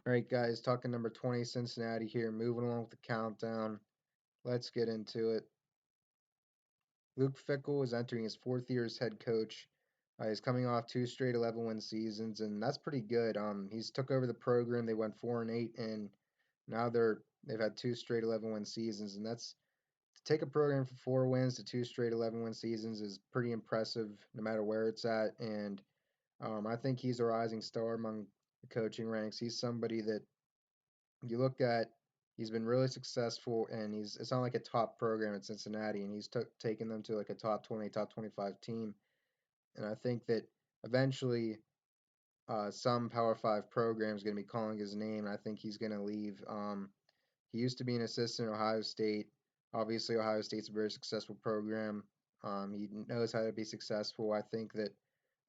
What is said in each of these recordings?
All right, guys, talking number 20, Cincinnati here, moving along with the countdown. Let's get into it. Luke Fickell is entering his fourth year as head coach. He's coming off two straight 11-win seasons, and that's pretty good. He's took over the program. They went 4-8, and now they've had two straight 11-win seasons, and that's to take a program from 4 wins to two straight 11-win seasons is pretty impressive, no matter where it's at. And I think he's a rising star among the coaching ranks. He's somebody that you look at, he's been really successful, and it's not like a top program at Cincinnati, and he's taken them to like a top 20, top 25 team. And I think that eventually some Power 5 program is going to be calling his name, and I think he's going to leave. He used to be an assistant at Ohio State. Obviously, Ohio State's a very successful program. He knows how to be successful. I think that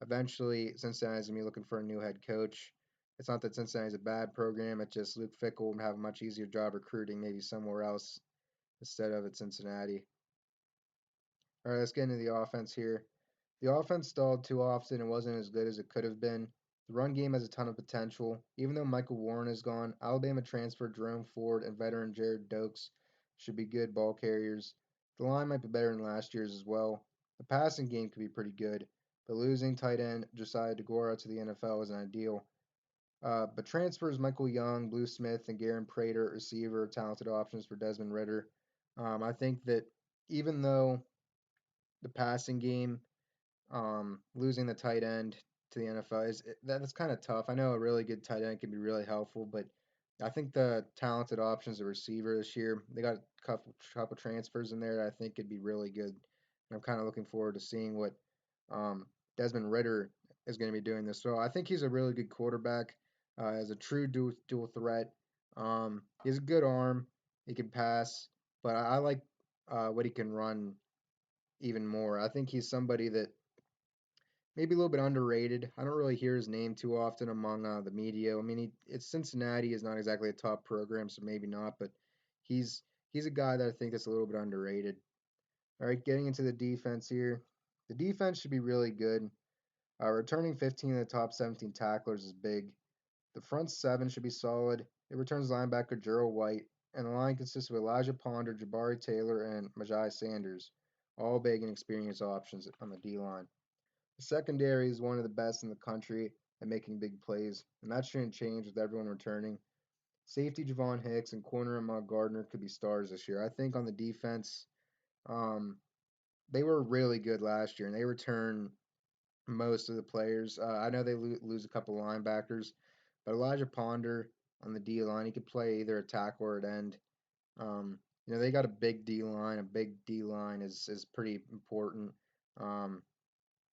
eventually Cincinnati's going to be looking for a new head coach. It's not that Cincinnati's a bad program. It's just Luke Fickell will have a much easier job recruiting maybe somewhere else instead of at Cincinnati. All right, let's get into the offense here. The offense stalled too often and wasn't as good as it could have been. The run game has a ton of potential. Even though Michael Warren is gone, Alabama transfer Jerome Ford and veteran Jared Dokes should be good ball carriers. The line might be better than last year's as well. The passing game could be pretty good, but losing tight end Josiah DeGuara to the NFL isn't ideal. But transfers Michael Young, Blue Smith, and Garen Prater, receiver, are talented options for Desmond Ritter. I think that even though the passing game losing the tight end to the NFL that's kind of tough. I know a really good tight end can be really helpful, but I think the talented options at receiver this year, they got a couple transfers in there that I think could be really good. And I'm kind of looking forward to seeing what um, Desmond Ritter is going to be doing this. So I think he's a really good quarterback, as a true dual threat. He has a good arm. He can pass, but I like what he can run even more. I think he's somebody that maybe a little bit underrated. I don't really hear his name too often among the media. I mean, it's Cincinnati is not exactly a top program, so maybe not. But he's he's a guy that I think that's a little bit underrated. All right, getting into the defense here. The defense should be really good. Returning 15 of the top 17 tacklers is big. The front seven should be solid. It returns linebacker Gerald White, and the line consists of Elijah Ponder, Jabari Taylor, and Majai Sanders, all big and experienced options on the D line. The secondary is one of the best in the country at making big plays, and that shouldn't change with everyone returning. Safety Javon Hicks and corner Ahmad Gardner could be stars this year. I think on the defense, um, they were really good last year, and they return most of the players. I know they lose a couple linebackers, but Elijah Ponder on the D line, he could play either at tackle or at end. They got a big D line. A big D line is pretty important. Um,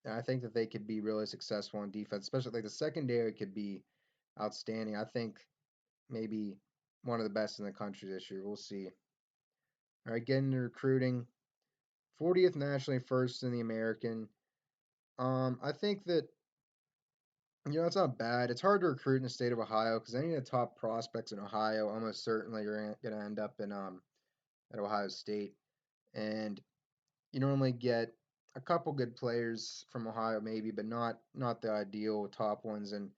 and I think that they could be really successful on defense, especially like the secondary could be outstanding. I think maybe one of the best in the country this year. We'll see. All right, getting to recruiting. 40th nationally, first in the American. I think that it's not bad. It's hard to recruit in the state of Ohio because any of the top prospects in Ohio almost certainly are going to end up in at Ohio State, and you normally get a couple good players from Ohio maybe, but not the ideal top ones. And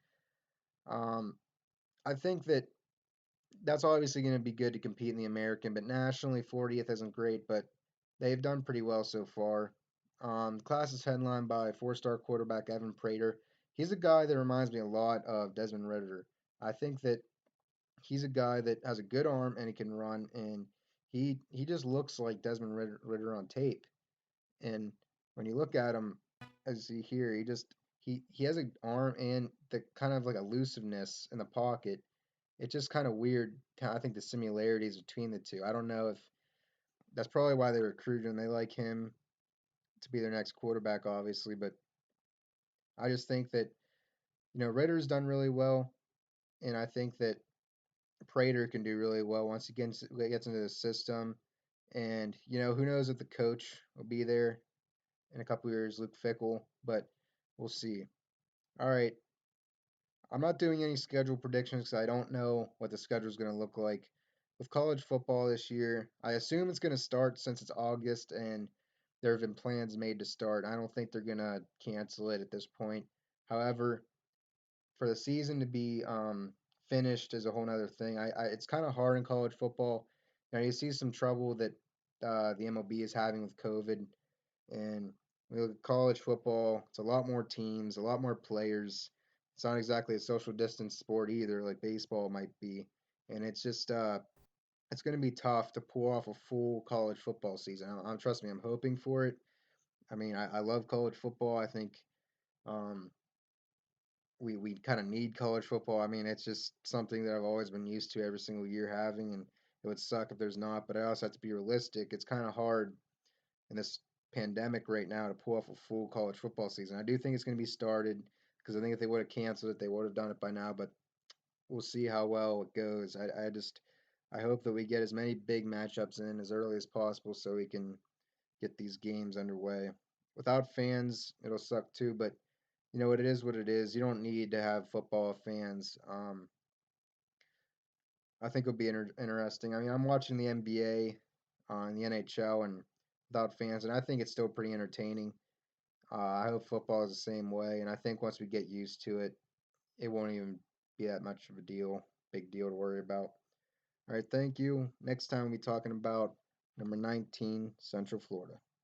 um, I think that that's obviously going to be good to compete in the American, but nationally, 40th isn't great, but they've done pretty well so far. The class is headlined by four-star quarterback Evan Prater. He's a guy that reminds me a lot of Desmond Ritter. I think that he's a guy that has a good arm and he can run, and he just looks like Desmond Ritter on tape. And when you look at him, as you hear, he has an arm and the kind of like elusiveness in the pocket. It's just kind of weird. I think the similarities between the two. I don't know if that's probably why they recruited him. They like him to be their next quarterback, obviously. But I just think that Ritter's done really well, and I think that Prater can do really well once he gets into the system. And who knows if the coach will be there in a couple years, Luke Fickell, but we'll see. All right, I'm not doing any schedule predictions because I don't know what the schedule is going to look like. With college football this year, I assume it's going to start since it's August and there have been plans made to start. I don't think they're going to cancel it at this point. However, for the season to be finished is a whole nother thing. It's kind of hard in college football. You see some trouble that the MLB is having with COVID, and we look at college football. It's a lot more teams, a lot more players. It's not exactly a social distance sport either, like baseball might be, and it's going to be tough to pull off a full college football season. Trust me, I'm hoping for it. I mean, I love college football. I think um, we kind of need college football. I mean, it's just something that I've always been used to every single year having, and it would suck if there's not. But I also have to be realistic. It's kind of hard in this pandemic right now to pull off a full college football season. I do think it's going to be started because I think if they would have canceled it, they would have done it by now. But we'll see how well it goes. I hope that we get as many big matchups in as early as possible so we can get these games underway. Without fans, it'll suck too, but you know what it is what it is. You don't need to have football fans. I think it'll be interesting. I mean, I'm watching the NBA and the NHL and without fans, and I think it's still pretty entertaining. I hope football is the same way, and I think once we get used to it, it won't even be that much of a big deal to worry about. All right, thank you. Next time we'll be talking about number 19, Central Florida.